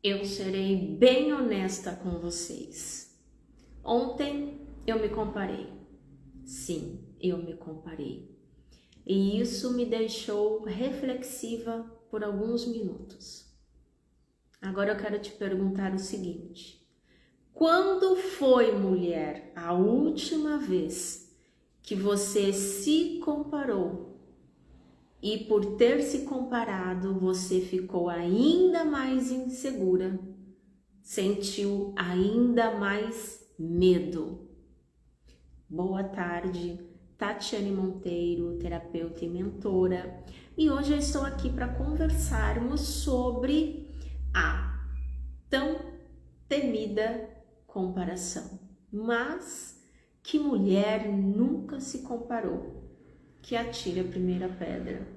Eu serei bem honesta com vocês. Ontem eu me comparei. Sim, eu me comparei. E isso me deixou reflexiva por alguns minutos. Agora eu quero te perguntar o seguinte: quando foi, mulher, a última vez que você se comparou e por ter se comparado você ficou ainda mais insegura, sentiu ainda mais medo? Boa tarde, Tatiane Monteiro, terapeuta e mentora, e hoje eu estou aqui para conversarmos sobre a tão temida comparação. Mas que mulher nunca se comparou? Que atire a primeira pedra.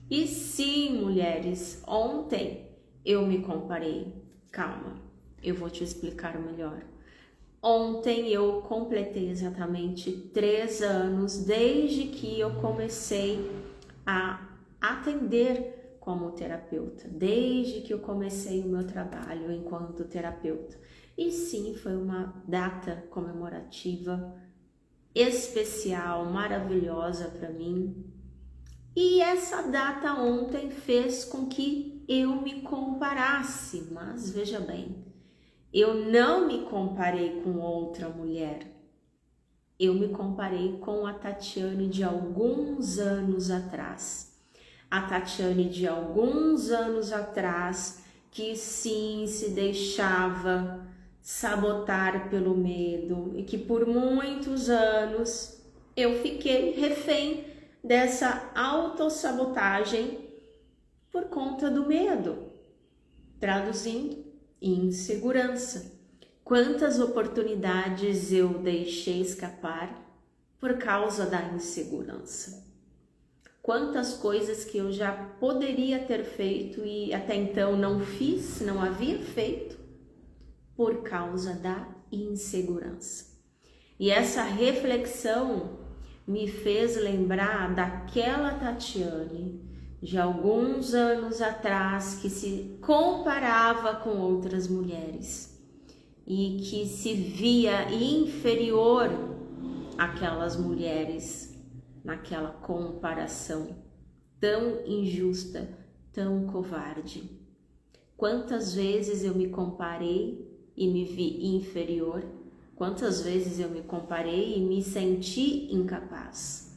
E sim, mulheres, ontem eu me comparei. Calma, eu vou te explicar melhor. Ontem eu completei exatamente 3 anos desde que eu comecei a atender como terapeuta, desde que eu comecei o meu trabalho enquanto terapeuta. E sim, foi uma data comemorativa especial, maravilhosa para mim. E essa data ontem fez com que eu me comparasse, mas veja bem, eu não me comparei com outra mulher. Eu me comparei com a Tatiane de alguns anos atrás. A Tatiane de alguns anos atrás, que sim se deixava sabotar pelo medo e que por muitos anos eu fiquei refém dessa autossabotagem por conta do medo. Traduzindo, insegurança. Quantas oportunidades eu deixei escapar por causa da insegurança? Quantas coisas que eu já poderia ter feito e até então não fiz, não havia feito, por causa da insegurança. E essa reflexão me fez lembrar daquela Tatiane de alguns anos atrás que se comparava com outras mulheres e que se via inferior àquelas mulheres naquela comparação tão injusta, tão covarde. Quantas vezes eu me comparei e me vi inferior? Quantas vezes eu me comparei e me senti incapaz?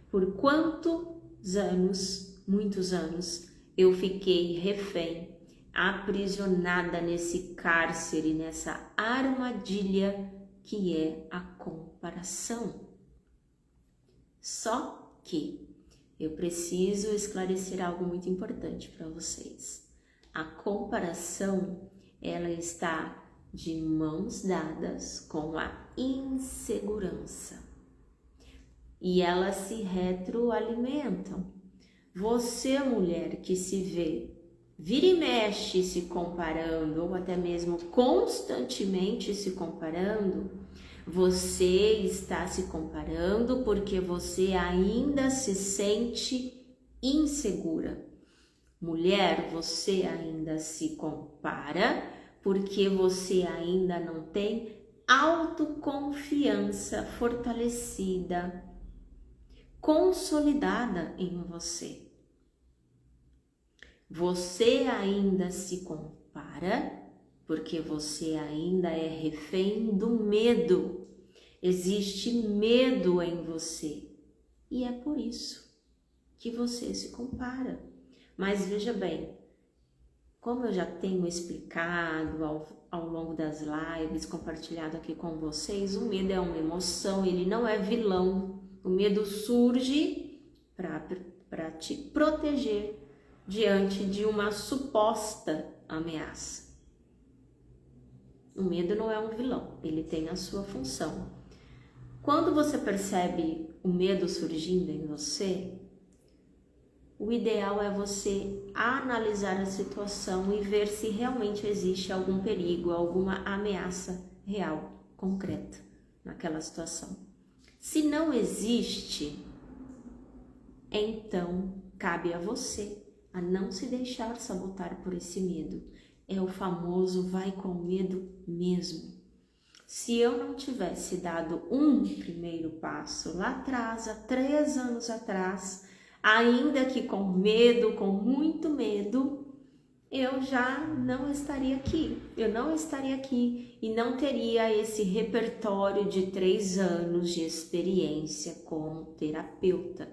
Por quantos anos, muitos anos, eu fiquei refém, aprisionada nesse cárcere, nessa armadilha que é a comparação. Só que eu preciso esclarecer algo muito importante para vocês. A comparação, ela está de mãos dadas com a insegurança. E elas se retroalimentam. Você, mulher, que se vê, vira e mexe se comparando, ou até mesmo constantemente se comparando, você está se comparando porque você ainda se sente insegura. Mulher, você ainda se compara porque você ainda não tem autoconfiança fortalecida, consolidada em você. Você ainda se compara porque você ainda é refém do medo. Existe medo em você e é por isso que você se compara. Mas veja bem, como eu já tenho explicado ao longo das lives, compartilhado aqui com vocês, o medo é uma emoção, ele não é vilão. O medo surge para te proteger diante de uma suposta ameaça. O medo não é um vilão, ele tem a sua função. Quando você percebe o medo surgindo em você, o ideal é você analisar a situação e ver se realmente existe algum perigo, alguma ameaça real, concreta naquela situação. Se não existe, então cabe a você a não se deixar sabotar por esse medo. é o famoso vai com medo mesmo. Se eu não tivesse dado um primeiro passo lá atrás, há 3 anos atrás, ainda que com medo, com muito medo, eu já não estaria aqui. Eu não estaria aqui e não teria esse repertório de 3 anos de experiência como terapeuta.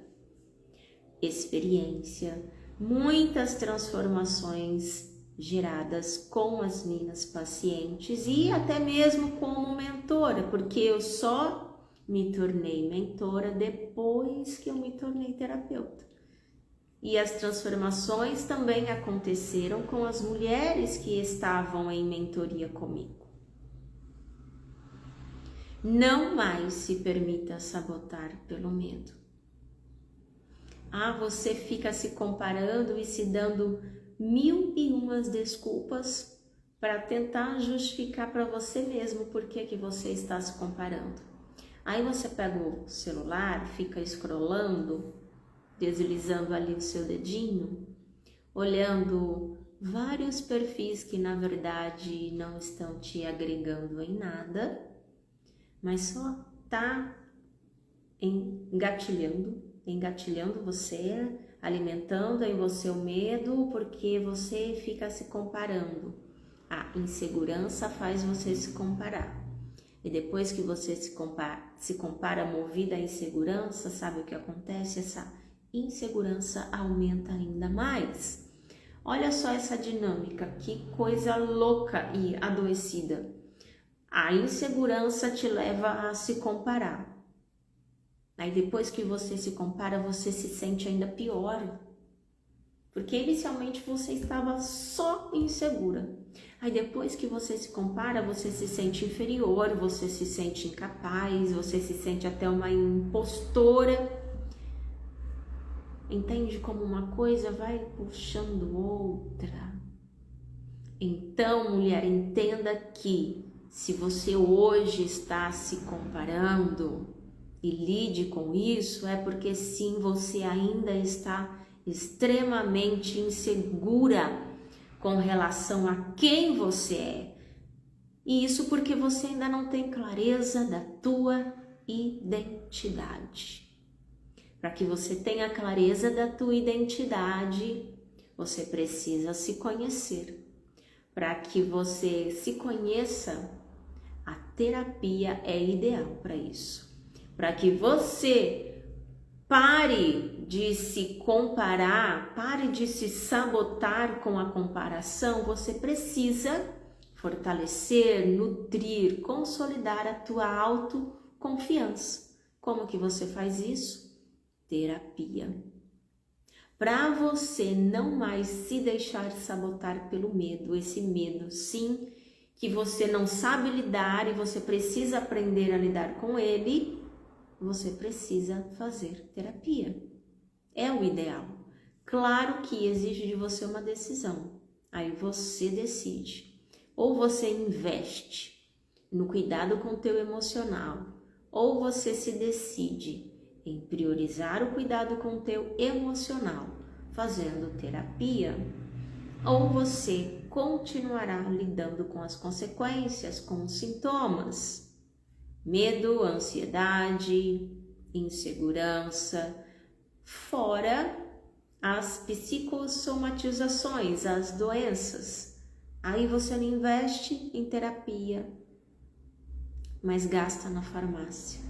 Experiência, muitas transformações geradas com as minhas pacientes e até mesmo como mentora, porque eu só me tornei mentora depois que eu me tornei terapeuta. E as transformações também aconteceram com as mulheres que estavam em mentoria comigo. Não mais se permita sabotar pelo medo. Você fica se comparando e se dando 1001 desculpas para tentar justificar para você mesmo por que você está se comparando. Aí você pega o celular, fica scrollando, deslizando ali o seu dedinho, olhando vários perfis que na verdade não estão te agregando em nada, mas só tá engatilhando você, alimentando em você o medo, porque você fica se comparando. A insegurança faz você se comparar. E depois que você se compara movida à insegurança, sabe o que acontece? Essa insegurança aumenta ainda mais. Olha só essa dinâmica, que coisa louca e adoecida. A insegurança te leva a se comparar. Aí depois que você se compara, você se sente ainda pior. Porque inicialmente você estava só insegura. Aí depois que você se compara, você se sente inferior, você se sente incapaz, você se sente até uma impostora. Entende como uma coisa vai puxando outra? Então, mulher, entenda que se você hoje está se comparando e lide com isso, é porque sim, você ainda está extremamente insegura com relação a quem você é. E isso porque você ainda não tem clareza da tua identidade. Para que você tenha clareza da tua identidade, você precisa se conhecer. Para que você se conheça, a terapia é ideal para isso. Para que você pare de se comparar, pare de se sabotar com a comparação, você precisa fortalecer, nutrir, consolidar a tua autoconfiança. Como que você faz isso? Terapia. Para você não mais se deixar sabotar pelo medo, esse medo sim, que você não sabe lidar e você precisa aprender a lidar com ele, você precisa fazer terapia. É o ideal. Claro que exige de você uma decisão. Aí você decide. Ou você investe no cuidado com o teu emocional, ou você se decide em priorizar o cuidado com o teu emocional, fazendo terapia, ou você continuará lidando com as consequências, com os sintomas, medo, ansiedade, insegurança, fora as psicossomatizações, as doenças. Aí você não investe em terapia, mas gasta na farmácia.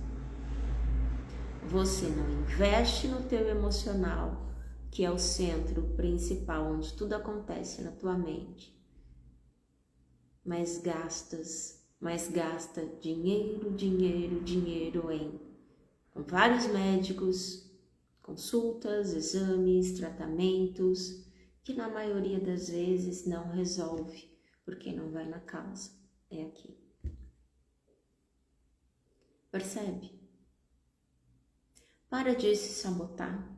Você não investe no teu emocional, que é o centro principal onde tudo acontece na tua mente, mas gasta dinheiro com vários médicos, consultas, exames, tratamentos, que na maioria das vezes não resolve, porque não vai na causa, é aqui. Percebe? Para de se sabotar.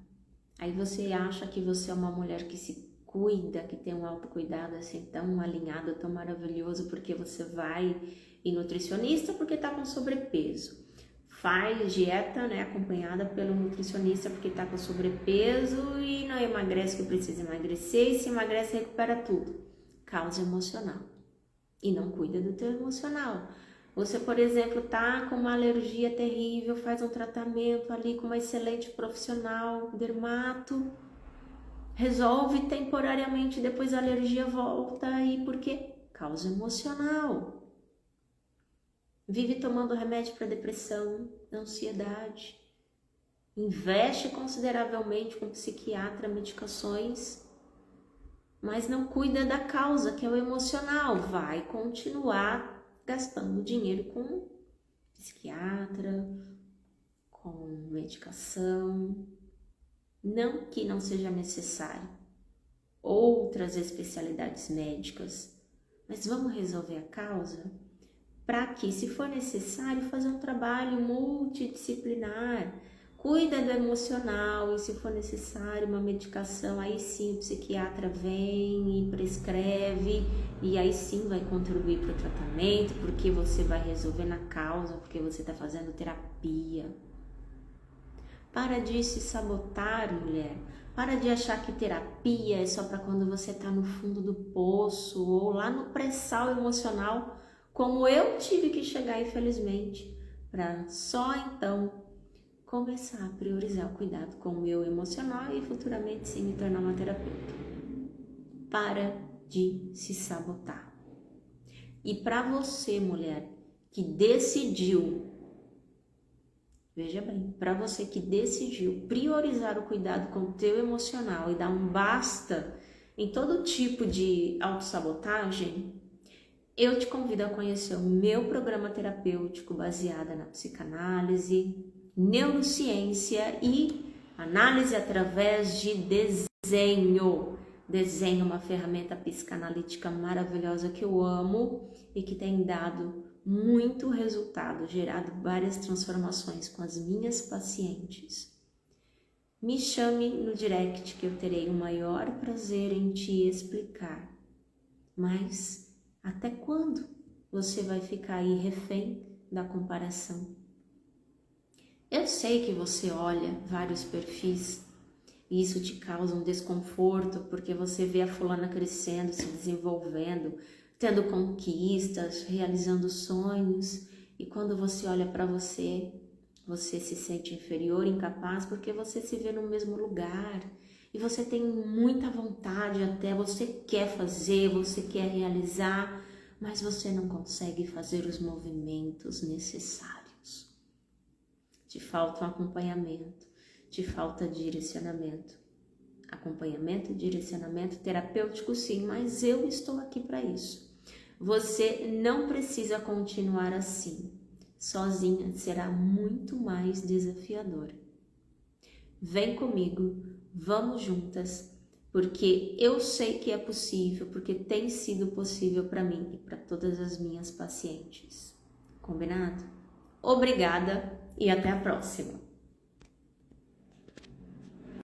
Aí você acha que você é uma mulher que se cuida, que tem um autocuidado assim tão alinhado, tão maravilhoso, porque você vai em nutricionista porque tá com sobrepeso. Faz dieta, né, acompanhada pelo nutricionista porque tá com sobrepeso e não emagrece o que precisa emagrecer, e se emagrece recupera tudo. causa emocional e não cuida do teu emocional. Você, por exemplo, tá com uma alergia terrível, faz um tratamento ali com uma excelente profissional, dermato, resolve temporariamente, depois a alergia volta e por quê? Causa emocional. Vive tomando remédio para depressão, ansiedade, investe consideravelmente com psiquiatra, medicações, mas não cuida da causa, que é o emocional, vai continuar gastando dinheiro com psiquiatra, com medicação. Não que não seja necessário outras especialidades médicas, mas vamos resolver a causa para que, se for necessário, fazer um trabalho multidisciplinar. Cuida do emocional e, se for necessário, uma medicação, aí sim o psiquiatra vem e prescreve e aí sim vai contribuir para o tratamento, porque você vai resolver na causa, porque você está fazendo terapia. Para de se sabotar, mulher. Para de achar que terapia é só para quando você está no fundo do poço ou lá no pré-sal emocional, como eu tive que chegar, infelizmente, para só então começar a priorizar o cuidado com o meu emocional e futuramente sim me tornar uma terapeuta. Para de se sabotar. E para você, mulher, que decidiu, veja bem, para você que decidiu priorizar o cuidado com o teu emocional e dar um basta em todo tipo de autossabotagem, eu te convido a conhecer o meu programa terapêutico baseado na psicanálise, neurociência e análise através de desenho. Desenho é uma ferramenta psicanalítica maravilhosa que eu amo e que tem dado muito resultado, gerado várias transformações com as minhas pacientes. Me chame no direct que eu terei o maior prazer em te explicar. Mas até quando você vai ficar aí refém da comparação? Eu sei que você olha vários perfis e isso te causa um desconforto porque você vê a fulana crescendo, se desenvolvendo, tendo conquistas, realizando sonhos, e quando você olha para você, você se sente inferior, incapaz, porque você se vê no mesmo lugar e você tem muita vontade, até você quer fazer, você quer realizar, mas você não consegue fazer os movimentos necessários. Te falta um acompanhamento, te falta direcionamento. Acompanhamento, direcionamento terapêutico sim, mas eu estou aqui para isso. Você não precisa continuar assim. Sozinha será muito mais desafiador. Vem comigo, vamos juntas, porque eu sei que é possível, porque tem sido possível para mim e para todas as minhas pacientes. Combinado? Obrigada e até a próxima!